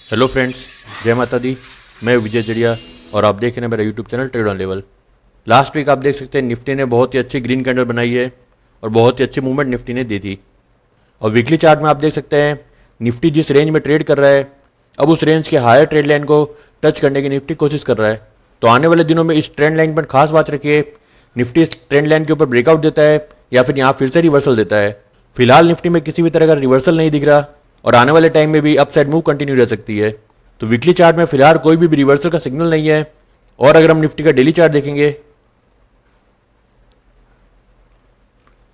Hello friends, जय माता दी। मैं विजय जड़िया और आप देख रहे हैं मेरा YouTube channel trade on level. Last week आप देख सकते हैं निफ्टी ने बहुत ही अच्छी ग्रीन कैंडल बनाई है और बहुत ही अच्छी मूवमेंट निफ्टी ने दी थी। और वीकली चार्ट में आप देख सकते हैं निफ्टी जिस रेंज में ट्रेड कर रहा है, अब उस रेंज के हायर ट्रेड लाइन को टच करने की निफ्टी कोशिश कर रहा है। तो आने वाले दिनों में इस ट्रेंड लाइन पर खास बात रखिए, निफ्टी इस ट्रेंड लाइन के ऊपर ब्रेकआउट देता है या फिर यहाँ फिर से रिवर्सल देता है। फिलहाल निफ्टी में किसी भी तरह का रिवर्सल नहीं दिख रहा और आने वाले टाइम में भी अपसाइड मूव कंटिन्यू रह सकती है। तो वीकली चार्ट में फिलहाल कोई भी रिवर्सल का सिग्नल नहीं है। और अगर हम निफ्टी का डेली चार्ट देखेंगे,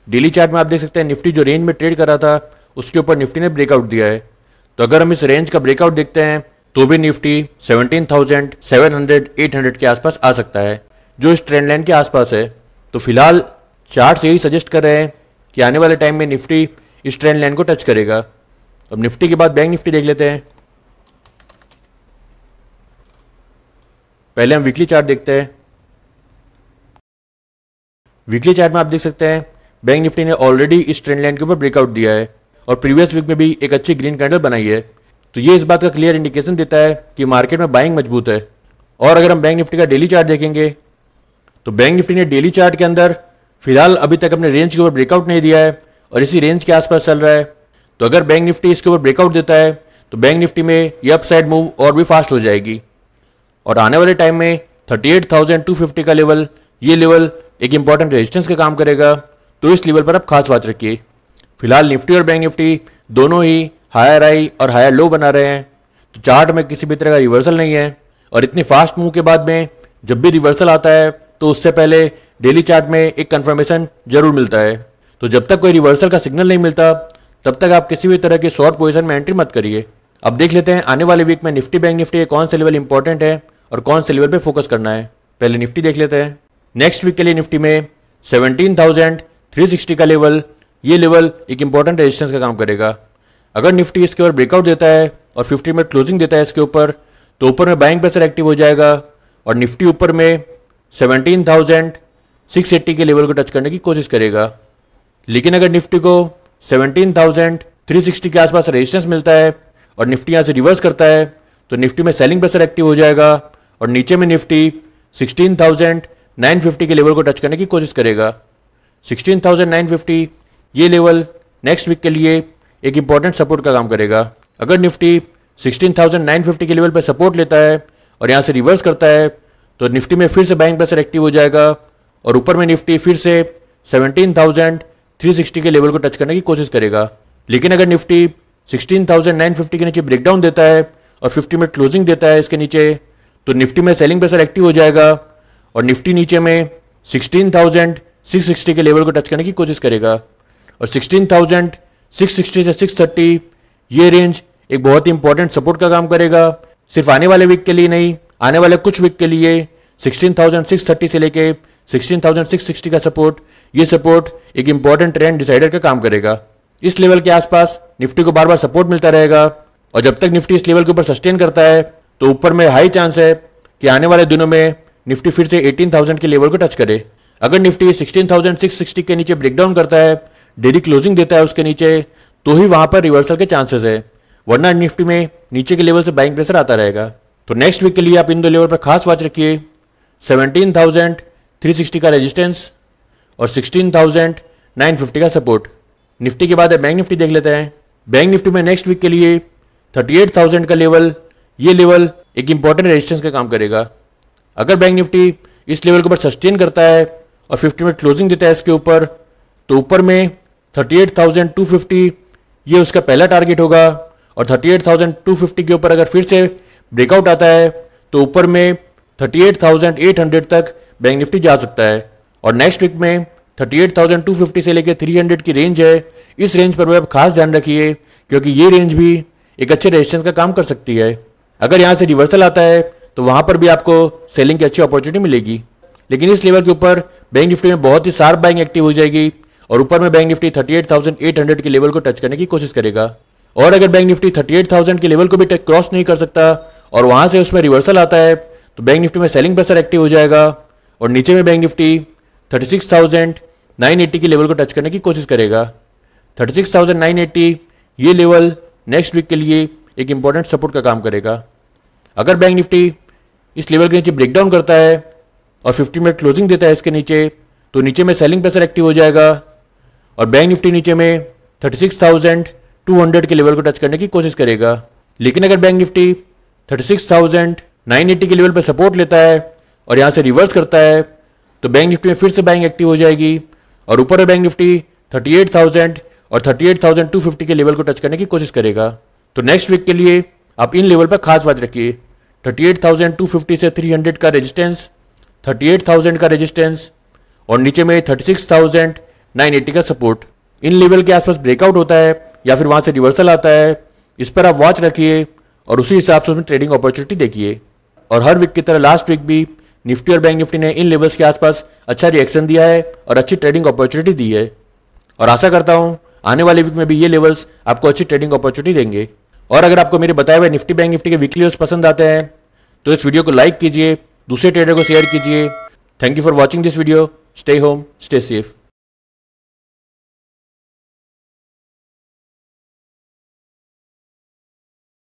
डेली चार्ट में आप देख सकते हैं निफ्टी जो रेंज में ट्रेड कर रहा था उसके ऊपर निफ्टी ने ब्रेकआउट दिया है। तो अगर हम इस रेंज का ब्रेकआउट देखते हैं तो भी निफ्टी 17,700 800 के आसपास आ सकता है, जो इस ट्रेंड लाइन के आसपास है। तो फिलहाल चार्ट से यही सजेस्ट कर रहे हैं कि आने वाले टाइम में निफ्टी इस ट्रेंड लाइन को टच करेगा। अब निफ्टी के बाद बैंक निफ्टी देख लेते हैं। पहले हम वीकली चार्ट देखते हैं। वीकली चार्ट में आप देख सकते हैं बैंक निफ्टी ने ऑलरेडी इस ट्रेंड लाइन के ऊपर ब्रेकआउट दिया है और प्रीवियस वीक में भी एक अच्छी ग्रीन कैंडल बनाई है। तो ये इस बात का क्लियर इंडिकेशन देता है कि मार्केट में बाइंग मजबूत है। और अगर हम बैंक निफ्टी का डेली चार्ट देखेंगे तो बैंक निफ्टी ने डेली चार्ट के अंदर फिलहाल अभी तक अपने रेंज के ऊपर ब्रेकआउट नहीं दिया है और इसी रेंज के आसपास चल रहा है। तो अगर बैंक निफ्टी इसके ऊपर ब्रेकआउट देता है तो बैंक निफ्टी में ये अपसाइड मूव और भी फास्ट हो जाएगी और आने वाले टाइम में 38,250 का लेवल, ये लेवल एक इंपॉर्टेंट रेजिस्टेंस का काम करेगा। तो इस लेवल पर आप खास बात रखिए। फिलहाल निफ्टी और बैंक निफ्टी दोनों ही हायर हाई और हायर लो बना रहे हैं। तो चार्ट में किसी भी तरह का रिवर्सल नहीं है और इतनी फास्ट मूव के बाद में जब भी रिवर्सल आता है तो उससे पहले डेली चार्ट में एक कंफर्मेशन जरूर मिलता है। तो जब तक कोई रिवर्सल का सिग्नल नहीं मिलता तब तक आप किसी भी तरह की शॉर्ट पोजीशन में एंट्री मत करिए। अब देख लेते हैं आने वाले वीक में निफ्टी बैंक निफ्टी के कौन से लेवल इंपॉर्टेंट है और कौन से लेवल पे फोकस करना है। पहले निफ्टी देख लेते हैं। नेक्स्ट वीक के लिए निफ्टी में 17,360 का लेवल, ये लेवल एक इंपॉर्टेंट रेजिस्टेंस का काम करेगा। अगर निफ्टी इसके ऊपर ब्रेकआउट देता है और 50 मिनट क्लोजिंग देता है इसके ऊपर, तो ऊपर में बाइंग प्रेशर एक्टिव हो जाएगा और निफ्टी ऊपर में 17,680 के लेवल को टच करने की कोशिश करेगा। लेकिन अगर निफ्टी को 17,360 के आसपास रेजिस्टेंस मिलता है और निफ्टी यहाँ से रिवर्स करता है तो निफ्टी में सेलिंग प्रेशर एक्टिव हो जाएगा और नीचे में निफ्टी 16,950 के लेवल को टच करने की कोशिश करेगा। 16,950 ये लेवल नेक्स्ट वीक के लिए एक इंपॉर्टेंट सपोर्ट का काम करेगा। अगर निफ्टी 16,950 के लेवल पर सपोर्ट लेता है और यहाँ से रिवर्स करता है तो निफ्टी में फिर से बाइंग प्रेशर एक्टिव हो जाएगा और ऊपर में निफ्टी फिर से 17,360 के लेवल को टच करने की कोशिश करेगा। लेकिन अगर निफ्टी 16,950 के नीचे ब्रेकडाउन देता है और 50 मिनट क्लोजिंग देता है इसके नीचे, तो निफ्टी में सेलिंग प्रेशर एक्टिव हो जाएगा और निफ्टी नीचे में 16,660 के लेवल को टच करने की कोशिश करेगा। और 16,660 से 630 ये रेंज एक बहुत ही इंपॉर्टेंट सपोर्ट का काम करेगा। सिर्फ आने वाले वीक के लिए नहीं, आने वाले कुछ वीक के लिए 16,630 से लेके 16,660 का सपोर्ट, ये सपोर्ट एक इंपॉर्टेंट ट्रेंड डिसाइडर का काम करेगा। इस लेवल के आसपास निफ्टी को बार बार सपोर्ट मिलता रहेगा और जब तक निफ्टी इस लेवल के ऊपर सस्टेन करता है तो ऊपर में हाई चांस है कि आने वाले दिनों में निफ्टी फिर से 18,000 के लेवल को टच करे। अगर निफ्टी 16,660 के नीचे ब्रेकडाउन करता है, डेली क्लोजिंग देता है उसके नीचे, तो ही वहां पर रिवर्सल के चांसेस है, वरना निफ्टी में नीचे के लेवल से बाइंग प्रेशर आता रहेगा। तो नेक्स्ट वीक के लिए आप इन दो लेवल पर खास बात रखिए, 17,360 का रेजिस्टेंस और 16,950 का सपोर्ट। निफ्टी के बाद बैंक निफ्टी देख लेते हैं। बैंक निफ्टी में नेक्स्ट वीक के लिए 38,000 का लेवल, ये लेवल एक इंपॉर्टेंट रेजिस्टेंस का काम करेगा। अगर बैंक निफ्टी इस लेवल के ऊपर सस्टेन करता है और 50 मिनट क्लोजिंग देता है इसके ऊपर, तो ऊपर में 38,250 ये उसका पहला टारगेट होगा और 38,250 के ऊपर अगर फिर से ब्रेकआउट आता है तो ऊपर में 38,800 तक बैंक निफ्टी जा सकता है। और नेक्स्ट वीक में 38,250 से लेकर 300 की रेंज है। इस रेंज पर भी आप खास ध्यान रखिए क्योंकि ये रेंज भी एक अच्छे रेजिस्टेंस का काम कर सकती है। अगर यहाँ से रिवर्सल आता है तो वहाँ पर भी आपको सेलिंग की अच्छी अपॉर्चुनिटी मिलेगी। लेकिन इस लेवल के ऊपर बैंक निफ्टी में बहुत ही शार्प बाइंग एक्टिव हो जाएगी और ऊपर में बैंक निफ्टी 38,800 के लेवल को टच करने की कोशिश करेगा। और अगर बैंक निफ्टी 38,000 के लेवल को भी क्रॉस नहीं कर सकता और वहाँ से उसमें रिवर्सल आता है तो बैंक निफ्टी में सेलिंग प्रेशर एक्टिव हो जाएगा और नीचे में बैंक निफ्टी 36,980 के लेवल को टच करने की कोशिश करेगा। 36,980 ये लेवल नेक्स्ट वीक के लिए एक इंपॉर्टेंट सपोर्ट का काम करेगा। अगर बैंक निफ्टी इस लेवल के नीचे ब्रेकडाउन करता है और 50 मिनट क्लोजिंग देता है इसके नीचे, तो नीचे में सेलिंग प्रेशर एक्टिव हो जाएगा और बैंक निफ्टी नीचे में 36,200 के लेवल को टच करने की कोशिश करेगा। लेकिन अगर बैंक निफ्टी 36,980 के लेवल पर सपोर्ट लेता है और यहाँ से रिवर्स करता है, तो बैंक निफ्टी में फिर से बाइंग एक्टिव हो जाएगी और ऊपर बैंक निफ्टी 38,000 और 38,250 के लेवल को टच करने की कोशिश करेगा। तो नेक्स्ट वीक के लिए आप इन लेवल पर खास बात रखिए, 38,250 से 300 का रेजिस्टेंस, 38,000 का रेजिस्टेंस और नीचे में 36,980 का सपोर्ट। इन लेवल के आसपास ब्रेकआउट होता है या फिर वहाँ से रिवर्सल आता है, इस पर आप वॉच रखिए और उसी हिसाब से उसमें ट्रेडिंग अपॉर्चुनिटी देखिए। और हर वीक की तरह लास्ट वीक भी निफ्टी और बैंक निफ्टी ने इन लेवल्स के आसपास अच्छा रिएक्शन दिया है और अच्छी ट्रेडिंग अपॉर्चुनिटी दी है और आशा करता हूँ आने वाले वीक में भी ये लेवल्स आपको अच्छी ट्रेडिंग अपॉर्चुनिटी देंगे। और अगर आपको मेरे बताए हुए निफ्टी बैंक निफ्टी के वीकली लेवल्स पसंद आते हैं तो इस वीडियो को लाइक कीजिए, दूसरे ट्रेडर को शेयर कीजिए। Thank you for watching this video. Stay home, stay safe.